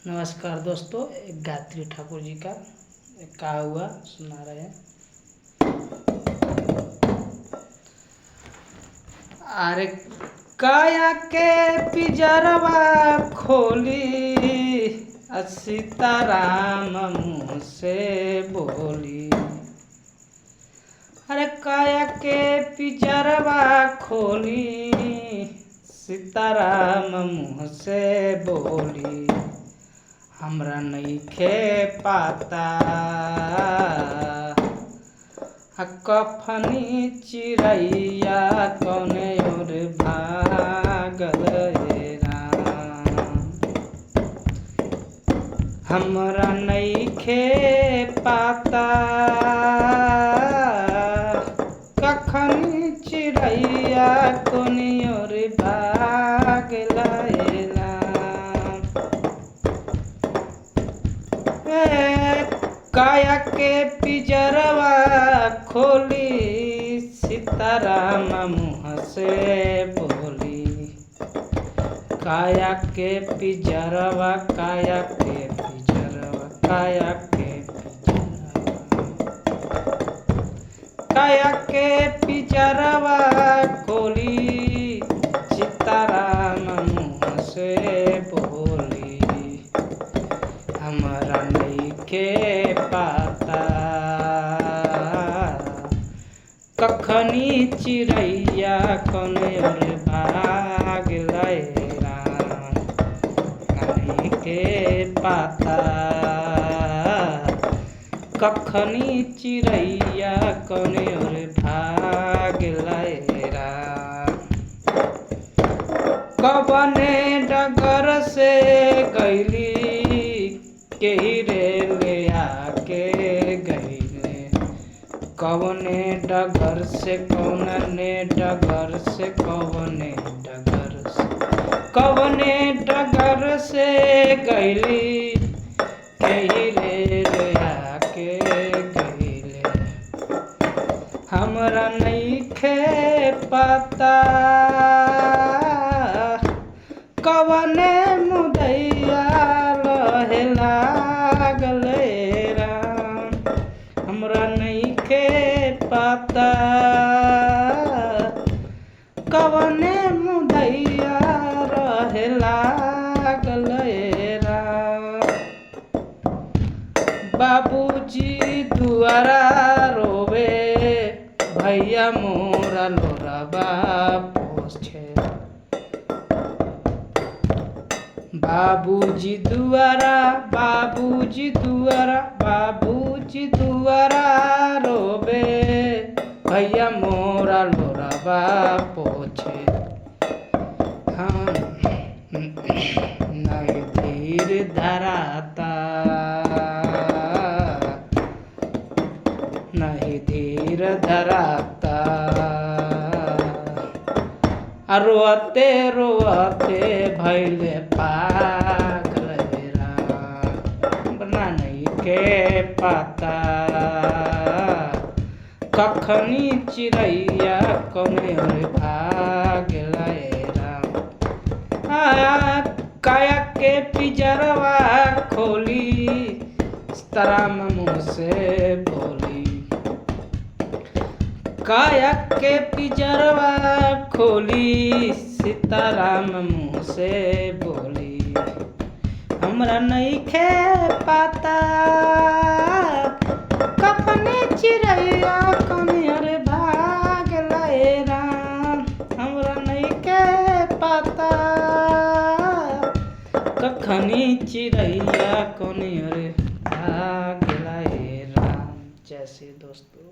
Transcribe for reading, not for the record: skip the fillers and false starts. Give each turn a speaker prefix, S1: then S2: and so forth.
S1: नमस्कार दोस्तों, एक गायत्री ठाकुर जी का एक कहा हुआ सुना रहे हैं। अरे काया के पिजरवा खोली, सीताराम मुँह से बोली। अरे काया के पिजरवा खोली, सीताराम मुँह से बोली। हमरा नइखे पाता कफनी चिड़ैया कौने ओर भागल रे राम। हमरा नइखे पाता कखनी चिड़ैया कौने ओर भागल रे राम। काया के पिजरवा खोली, सीताराम मुँह से बोली। काया के पिजरवा, काया के पिजरवा, काया के पिजरवा, काया के पिजरवा खोली, सीताराम मुँह से बोली। हमरा नइखे पाता कखनी चिड़ैया कौने ओर भागल रे राम। नइखे पाता कखनी चिड़ैया कौने ओर भागल रे राम। कवने डगर से गइली, केही रे ले आके गइले। कवने डगर से, कौने डगर से, कवने डगर से, कवने डगर से गइली, केही रे ले आके गइले। हमरा नइखे पता कवने मुदैया लहे लागल रे राम। हमरा नइखे पता कवने मुदैया रहे लागल रे राम। बाबूजी दुआरा रोवे, भैया मोरा लोराबा पोछे। बाबूजी दुआरा, बाबूजी दुआरा, बाबूजी दुआरा रोवे, भैया मोरा लोराबा पोछे। हाँ, नहीं धीर धराता, नहीं धीर धराता। रोते रोते भइले पागल रे राम। बना नइखे पता कखनी चिड़ैया कौने ओर भागल रे राम। काया के पिजरवा खोली, सीताराम मुँह से बोली। काया के पिजरवा खोली, सीताराम मुँह से बोली। हमरा नइखे पता कखनी चिड़ैया कौने ओर भागल रे राम। हमरा नइखे पता कखनी चिड़ैया कौने ओर भागल रे राम। जैसे दोस्तों।